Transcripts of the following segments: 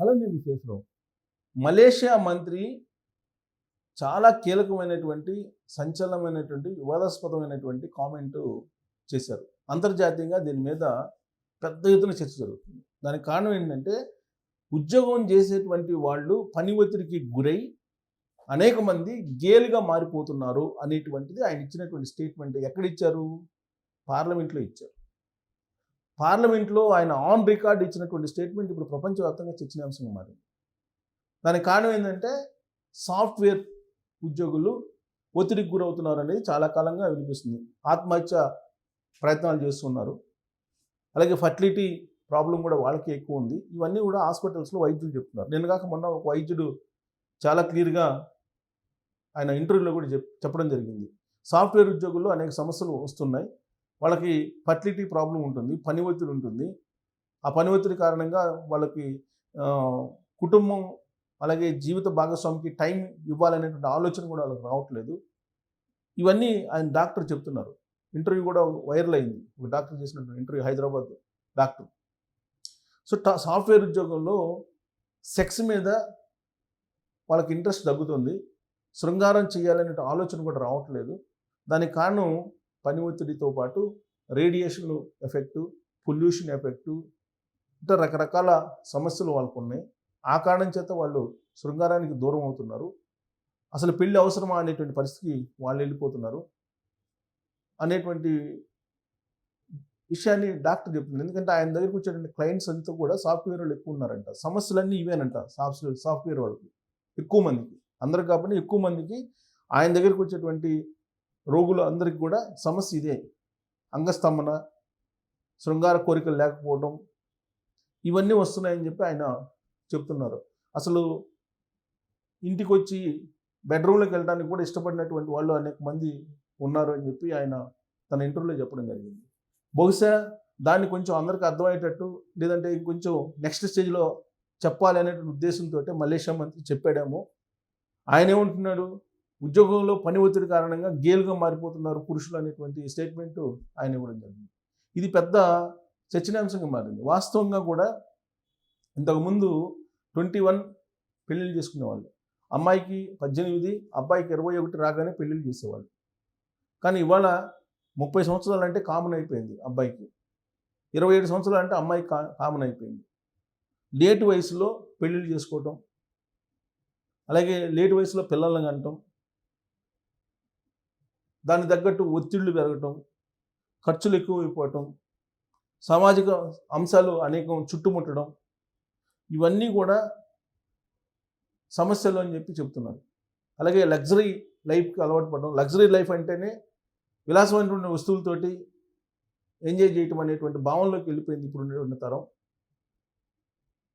అలానే విశేషం. మలేషియా మంత్రి చాలా కీలకమైనటువంటి, సంచలనమైనటువంటి, వివాదాస్పదమైనటువంటి కామెంటు చేశారు. అంతర్జాతీయంగా దీని మీద పెద్ద ఎత్తున చర్చ జరుగుతుంది. దానికి కారణం ఏంటంటే, ఉద్యోగం చేసేటువంటి వాళ్ళు పని ఒత్తిడికి గురై అనేక మంది గేలుగా మారిపోతున్నారు అనేటువంటిది ఆయన ఇచ్చినటువంటి స్టేట్మెంట్. ఎక్కడిచ్చారు? పార్లమెంట్లో ఇచ్చారు. పార్లమెంట్లో ఆయన ఆన్ రికార్డ్ ఇచ్చినటువంటి స్టేట్మెంట్ ఇప్పుడు ప్రపంచవ్యాప్తంగా చర్చనీయాంశంగా మారింది. దానికి కారణం ఏంటంటే, సాఫ్ట్వేర్ ఉద్యోగులు ఒత్తిడికి గురవుతున్నారు అనేది చాలా కాలంగా వినిపిస్తుంది. ఆత్మహత్య ప్రయత్నాలు చేస్తున్నారు. అలాగే ఫర్టిలిటీ ప్రాబ్లం కూడా వాళ్ళకి ఎక్కువ ఉంది. ఇవన్నీ కూడా హాస్పిటల్స్లో వైద్యులు చెప్తున్నారు. నేను కాక మొన్న ఒక వైద్యుడు చాలా క్లియర్గా ఆయన ఇంటర్వ్యూలో కూడా చెప్పడం జరిగింది. సాఫ్ట్వేర్ ఉద్యోగుల్లో అనేక సమస్యలు వస్తున్నాయి. వాళ్ళకి ఫర్టిలిటీ ప్రాబ్లం ఉంటుంది, పని ఒత్తిడి ఉంటుంది. ఆ పని ఒత్తిడి కారణంగా వాళ్ళకి కుటుంబం అలాగే జీవిత భాగస్వామికి టైం ఇవ్వాలనేటువంటి ఆలోచన కూడా వాళ్ళకి రావట్లేదు. ఇవన్నీ ఆయన డాక్టర్ చెప్తున్నారు. ఇంటర్వ్యూ కూడా వైరల్ అయింది. ఒక డాక్టర్ చేసినటువంటి interview, Hyderabad doctor. So software ఉద్యోగంలో సెక్స్ మీద వాళ్ళకి ఇంట్రెస్ట్ తగ్గుతుంది. శృంగారం చేయాలనే ఆలోచన కూడా రావట్లేదు. దానికి కారణం పని ఒత్తిడితో పాటు రేడియేషన్ ఎఫెక్టు, పొల్యూషన్ ఎఫెక్టు, ఇంకా రకరకాల సమస్యలు వాళ్ళకు ఉన్నాయి. ఆ కారణం చేత వాళ్ళు శృంగారానికి దూరం అవుతున్నారు. అసలు పెళ్ళి అవసరమా అనేటువంటి పరిస్థితికి వాళ్ళు వెళ్ళిపోతున్నారు అనేటువంటి విషయాన్ని డాక్టర్ చెప్తున్నారు. ఎందుకంటే ఆయన దగ్గరికి వచ్చేటువంటి క్లయింట్స్ అంతా కూడా సాఫ్ట్వేర్ వాళ్ళు ఎక్కువ ఉన్నారంట. సమస్యలన్నీ ఇవేనంట. సాఫ్ట్వేర్ వాళ్ళకి ఎక్కువ మందికి, అందరికి కాబట్టి ఎక్కువ మందికి ఆయన దగ్గరికి వచ్చేటువంటి రోగులు అందరికి కూడా సమస్య ఇదే. అంగస్తంభన, శృంగార కోరికలు లేకపోవడం, ఇవన్నీ వస్తున్నాయని చెప్పి ఆయన చెప్తున్నారు. అసలు ఇంటికి వచ్చి బెడ్రూమ్లోకి వెళ్ళడానికి కూడా ఇష్టపడినటువంటి వాళ్ళు అనేక మంది ఉన్నారు అని చెప్పి ఆయన తన ఇంటర్వ్యూలో చెప్పడం జరిగింది. బహుశా దాన్ని కొంచెం అందరికీ అర్థమయ్యేటట్టు, లేదంటే ఇంకొంచెం నెక్స్ట్ స్టేజ్లో చెప్పాలి అనేటువంటి ఉద్దేశంతో మలేషియా మంత్రి చెప్పాడేమో. ఆయన ఏమంటున్నాడు? ఉద్యోగంలో పని ఒత్తిడి కారణంగా గేలుగా మారిపోతున్నారు పురుషులు అనేటువంటి స్టేట్మెంట్ ఆయన ఇవ్వడం జరిగింది. ఇది పెద్ద చర్చనీయాంశంగా మారింది. వాస్తవంగా కూడా ఇంతకుముందు 21 పెళ్ళిళ్ళు చేసుకునేవాళ్ళు. అమ్మాయికి 18, అబ్బాయికి 21 రాగానే పెళ్ళిళ్ళు చేసేవాళ్ళు. కానీ ఇవాళ 30 సంవత్సరాలు అంటే కామన్ అయిపోయింది అబ్బాయికి. 27 సంవత్సరాలు అంటే అమ్మాయికి కామన్ అయిపోయింది. లేట్ వయసులో పెళ్ళిళ్ళు చేసుకోవటం, అలాగే లేట్ వయసులో పిల్లల్ని కనటం, దానికి తగ్గట్టు ఒత్తిళ్లు పెరగటం, ఖర్చులు ఎక్కువైపోవటం, సామాజిక అంశాలు అనేకం చుట్టుముట్టడం, ఇవన్నీ కూడా సమస్యలు అని చెప్పి చెప్తున్నారు. అలాగే లగ్జరీ లైఫ్కి అలవాటు పడడం. లగ్జరీ లైఫ్ అంటేనే విలాసమైనటువంటి వస్తువులతోటి ఎంజాయ్ చేయటం అనేటువంటి భావనలోకి వెళ్ళిపోయింది ఇప్పుడు ఉన్నటువంటి తరం.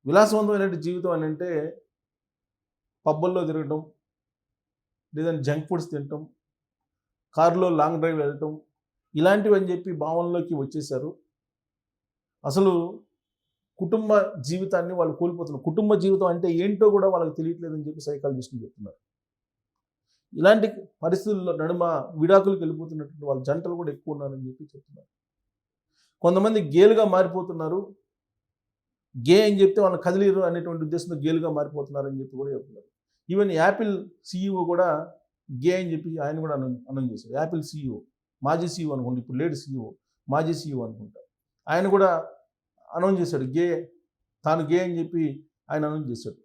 విలాసవంతమైనటువంటి జీవితం అని అంటే పబ్బల్లో తిరగటం, లేదంటే జంక్ ఫుడ్స్ తినటం, కారులో లాంగ్ డ్రైవ్ వెళ్ళటం, ఇలాంటివి అని చెప్పి భావనలోకి వచ్చేసారు. అసలు కుటుంబ జీవితాన్ని వాళ్ళు కోల్పోతున్నారు. కుటుంబ జీవితం అంటే ఏంటో కూడా వాళ్ళకి తెలియట్లేదని చెప్పి సైకాలజిస్టులు చెప్తున్నారు. ఇలాంటి పరిస్థితుల్లో నడుమ విడాకులకు వెళ్ళిపోతున్నటువంటి వాళ్ళ జంటలు కూడా ఎక్కువ ఉన్నారని చెప్పి చెప్తున్నారు. కొంతమంది గేలుగా మారిపోతున్నారు. గే అని చెప్తే వాళ్ళని కదిలీరు అనేటువంటి ఉద్దేశంతో గేలుగా మారిపోతున్నారని చెప్పి కూడా చెప్తున్నారు. ఈవెన్ యాపిల్ CEO కూడా గే అని చెప్పి ఆయన కూడా అనౌన్స్ చేశారు. యాపిల్ CEO, మాజీ CEO అనుకుంటా, ఇప్పుడు లేడు CEO, మాజీ CEO అనుకుంటా. ఆయన కూడా అనౌన్స్ చేశాడు తాను గే అని చెప్పి ఆయన అనౌన్స్ చేశాడు.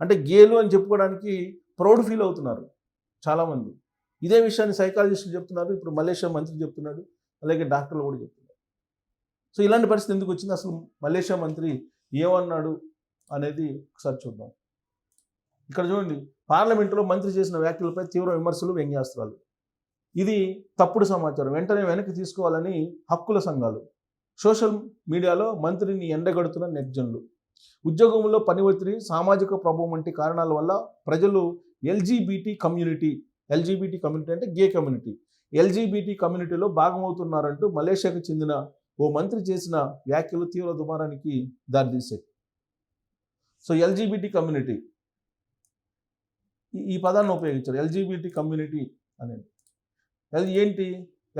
అంటే గేలు అని చెప్పుకోవడానికి ప్రౌడ్ ఫీల్ అవుతున్నారు చాలామంది. ఇదే విషయాన్ని సైకాలజిస్టులు చెప్తున్నారు, ఇప్పుడు మలేషియా మంత్రి చెప్తున్నాడు, అలాగే డాక్టర్లు కూడా చెప్తున్నారు. సో ఇలాంటి పరిస్థితి ఎందుకు వచ్చింది? అసలు మలేషియా మంత్రి ఏమన్నాడు అనేది ఒకసారి చూద్దాం. ఇక్కడ చూడండి, పార్లమెంటులో మంత్రి చేసిన వ్యాఖ్యలపై తీవ్ర విమర్శలు, వ్యంగ్యాస్త్రాలు. ఇది తప్పుడు సమాచారం, వెంటనే వెనక్కి తీసుకోవాలని హక్కుల సంఘాలు. సోషల్ మీడియాలో మంత్రిని ఎండగడుతున్న నెటిజన్లు. ఉద్యోగంలో పని ఒత్తిడి, సామాజిక ప్రభావం వంటి కారణాల వల్ల ప్రజలు LGBT కమ్యూనిటీ అంటే గే కమ్యూనిటీ, LGBT కమ్యూనిటీలో భాగమవుతున్నారంటూ మలేషియాకు చెందిన ఓ మంత్రి చేసిన వ్యాఖ్యలు తీవ్ర దుమారానికి దారితీశాయి. సో LGBT కమ్యూనిటీ, ఈ పదాన్ని ఉపయోగించారు, LGBT కమ్యూనిటీ అనేది. ఏంటి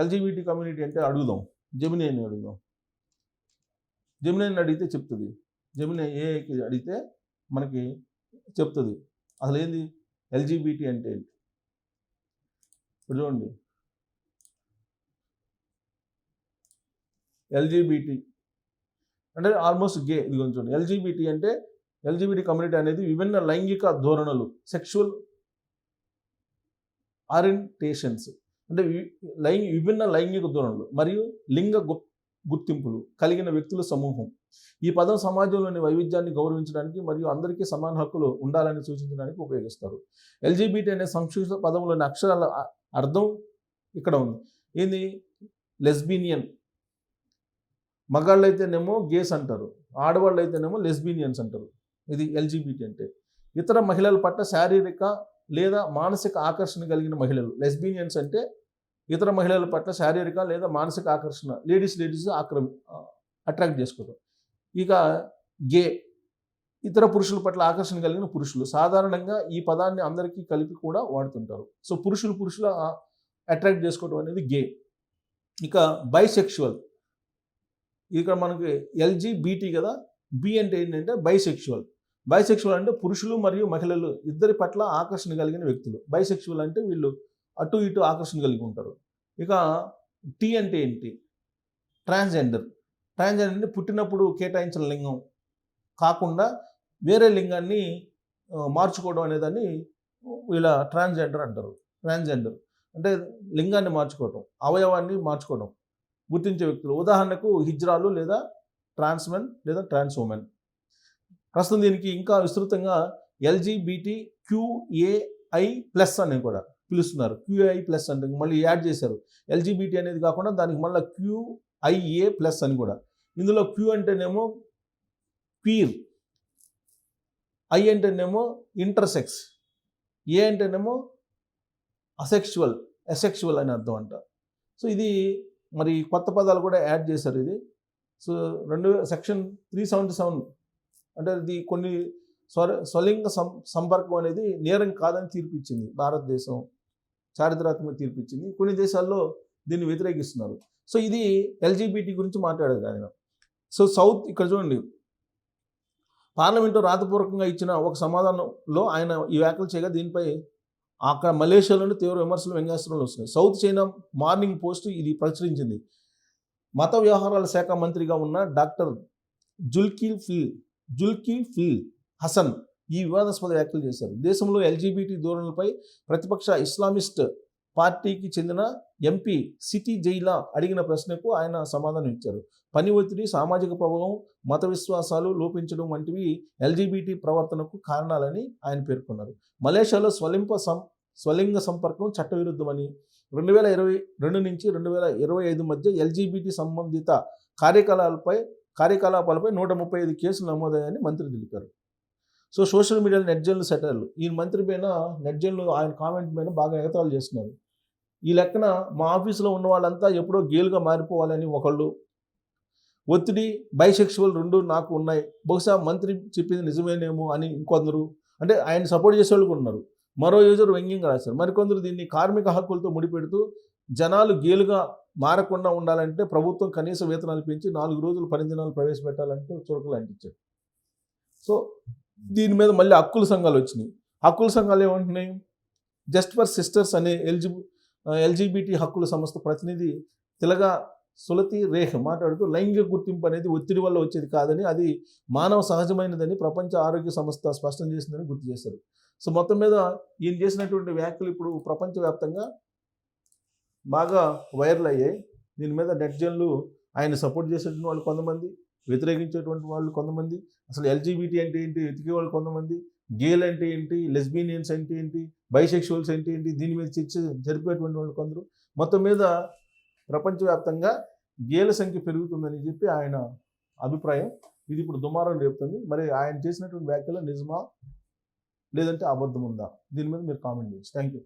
LGBT కమ్యూనిటీ అంటే? అడుగుదాం, జెమినీని అడుగుదాం. జెమినీని అడిగితే చెప్తుంది. జెమినీ ఏఐకి అడిగితే మనకి చెప్తుంది. అసలు ఏంది ఎల్జీబీటీ అంటే ఏంటి? ఇప్పుడు చూడండి, ఎల్జీబీటీ అంటే ఆల్మోస్ట్ గే. ఇది కొంచెం ఎల్జీబీటీ అంటే ఎల్జీబీటీ కమ్యూనిటీ అనేది విభిన్న లైంగిక ధోరణులు, సెక్షువల్ ఆరియంటేషన్స్ అంటే విభిన్న లైంగిక ధోరణులు మరియు లింగ గుర్తింపులు కలిగిన వ్యక్తుల సమూహం. ఈ పదం సమాజంలోని వైవిధ్యాన్ని గౌరవించడానికి మరియు అందరికీ సమాన హక్కులు ఉండాలని సూచించడానికి ఉపయోగిస్తారు. ఎల్జీబీటీ అనే సంక్షిప్త పదంలోని అక్షరాల అర్థం ఇక్కడ ఉంది. ఏంది? లెస్బినియన్. మగాళ్ళు అయితేనేమో గేస్ అంటారు, ఆడవాళ్ళు అయితేనేమో లెస్బినియన్స్ అంటారు. ఇది ఎల్జీబీటీ అంటే. ఇతర మహిళల పట్ల శారీరక లేదా మానసిక ఆకర్షణ కలిగిన మహిళలు. లెస్బినియన్స్ అంటే ఇతర మహిళల పట్ల శారీరక లేదా మానసిక ఆకర్షణ, లేడీస్ అట్రాక్ట్ చేసుకోవడం. ఇక గే ఇతర పురుషుల పట్ల ఆకర్షణ కలిగిన పురుషులు. సాధారణంగా ఈ పదాన్ని అందరికీ కలిపి కూడా వాడుతుంటారు. సో పురుషుల అట్రాక్ట్ చేసుకోవడం అనేది గే. ఇక బైసెక్షువల్. ఇక్కడ మనకి ఎల్జీబీటీ కదా, బి అంటే ఏంటంటే బైసెక్షువల్. బైసెక్షువల్ అంటే పురుషులు మరియు మహిళలు ఇద్దరి పట్ల ఆకర్షణ కలిగిన వ్యక్తులు. బైసెక్షువల్ అంటే వీళ్ళు అటు ఇటు ఆకర్షణ కలిగి ఉంటారు. ఇక టీ అంటే ఏంటి? ట్రాన్స్జెండర్. ట్రాన్స్జెండర్ అంటే పుట్టినప్పుడు కేటాయించిన లింగం కాకుండా వేరే లింగాన్ని మార్చుకోవడం అనేదాన్ని వీళ్ళ ట్రాన్స్జెండర్ అంటారు. ట్రాన్స్జెండర్ అంటే లింగాన్ని మార్చుకోవడం, అవయవాన్ని మార్చుకోవడం, గుర్తించే వ్యక్తులు. ఉదాహరణకు హిజ్రాలు లేదా ట్రాన్స్మెన్ లేదా ట్రాన్స్ ఉమెన్. ప్రస్తుతం దీనికి ఇంకా విస్తృతంగా ఎల్జీబీటీ క్యూఏఐ ప్లస్ అని కూడా పిలుస్తున్నారు. క్యూఐ ప్లస్ అంటే మళ్ళీ యాడ్ చేశారు. ఎల్జీబీటీ అనేది కాకుండా దానికి మళ్ళీ క్యూఐఏ ప్లస్ అని కూడా. ఇందులో క్యూ అంటేనేమో క్వీర్, ఐ అంటేనేమో ఇంటర్సెక్స్, ఏ అంటేనేమో అసెక్షువల్ అని అర్థం అంట. సో ఇది మరి కొత్త పదాలు కూడా యాడ్ చేశారు ఇది. సో సెక్షన్ 377 అంటే ఇది కొన్ని స్వలింగ సంపర్కం అనేది నేరం కాదని తీర్పిచ్చింది భారతదేశం, చారిత్రాత్మక తీర్పిచ్చింది. కొన్ని దేశాల్లో దీన్ని వ్యతిరేకిస్తున్నారు. సో ఇది ఎల్జీబీటీ గురించి మాట్లాడారు ఆయన. సో ఇక్కడ చూడండి, పార్లమెంట్లో రాతపూర్వకంగా ఇచ్చిన ఒక సమాధానంలో ఆయన ఈ వ్యాఖ్యలు చేయగా దీనిపై అక్కడ మలేషియాలోని తీవ్ర విమర్శలు, వ్యంగ్యాస్త్రాలు వస్తున్నాయి. సౌత్ చైనా మార్నింగ్ పోస్ట్ ఇది ప్రచురించింది. మత వ్యవహారాల శాఖ మంత్రిగా ఉన్న డాక్టర్ జుల్కిఫిల్ హసన్ ఈ వివాదాస్పద వ్యాఖ్యలు చేశారు. దేశంలో ఎల్జీబీటీ ధోరణులపై ప్రతిపక్ష ఇస్లామిస్ట్ పార్టీకి చెందిన ఎంపీ సిటీ జైలా అడిగిన ప్రశ్నకు ఆయన సమాధానం ఇచ్చారు. పని ఒత్తిడి, సామాజిక ప్రభావం, మత విశ్వాసాలు లోపించడం వంటివి ఎల్జీబీటీ ప్రవర్తనకు కారణాలని ఆయన పేర్కొన్నారు. మలేషియాలో స్వలింగ సంపర్కం చట్టవిరుద్ధమని 2022 నుంచి 2025 మధ్య ఎల్జీబీటీ సంబంధిత కార్యకలాపాలపై 135 కేసులు నమోదయ్యాయని మంత్రి తెలిపారు. సో సోషల్ మీడియాలో నెట్జన్లు సెటర్లు ఈ మంత్రి పైన నెట్జన్లు ఆయన కామెంట్ పైన బాగా ఎగతాళి చేస్తున్నారు. ఈ లెక్కన మా ఆఫీసులో ఉన్న వాళ్ళంతా ఎప్పుడో గేలుగా మారిపోవాలని ఒకళ్ళు, ఒత్తిడి, బైసెక్షువల్ రెండు నాకు ఉన్నాయి, బహుశా మంత్రి చెప్పింది నిజమేనేమో అని ఇంకొందరు, అంటే ఆయన సపోర్ట్ చేసే వాళ్ళు ఉన్నారు. మరో యూజర్ వ్యంగ్యంగా రాశారు. మరికొందరు దీన్ని కార్మిక హక్కులతో ముడిపెడుతూ జనాలు గేలుగా మారకుండా ఉండాలంటే ప్రభుత్వం కనీస వేతనాలు పెంచి 4 రోజులు పని దినాలు ప్రవేశపెట్టాలంటూ చురకలు అంటించారు. సో దీని మీద మళ్ళీ హక్కుల సంఘాలు వచ్చినాయి. హక్కుల సంఘాలు ఏమంటున్నాయి? జస్ట్ ఫర్ సిస్టర్స్ అనే ఎల్జీబీటీ హక్కుల సంస్థ ప్రతినిధి తిలగా సులతి రేహ్ మాట్లాడుతూ లైంగిక గుర్తింపు అనేది ఒత్తిడి వల్ల వచ్చేది కాదని, అది మానవ సహజమైనదని ప్రపంచ ఆరోగ్య సంస్థ స్పష్టం చేసిందని గుర్తు చేశారు. సో మొత్తం మీద ఈయన చేసినటువంటి వ్యాఖ్యలు ఇప్పుడు ప్రపంచవ్యాప్తంగా బాగా వైరల్ అయ్యాయి. దీని మీద నెట్జన్లు ఆయన సపోర్ట్ చేసేటువంటి వాళ్ళు కొంతమంది, వ్యతిరేకించేటువంటి వాళ్ళు కొంతమంది, అసలు ఎల్జీబీటీ అంటే ఏంటి వెతికే వాళ్ళు కొంతమంది, గేల్ అంటే ఏంటి, లెస్బినియన్స్ అంటే ఏంటి, బైసెక్షువల్స్ అంటే ఏంటి, దీని మీద చర్చ జరిపేటువంటి వాళ్ళు కొందరు. మొత్తం మీద ప్రపంచవ్యాప్తంగా గేల సంఖ్య పెరుగుతుందని చెప్పి ఆయన అభిప్రాయం. ఇది ఇప్పుడు దుమారం రేపుతుంది. మరి ఆయన చేసినటువంటి వ్యాఖ్యలు నిజమా లేదంటే అబద్ధం ఉందా? దీని మీద మీరు కామెంట్ చేయొచ్చు. Thank you.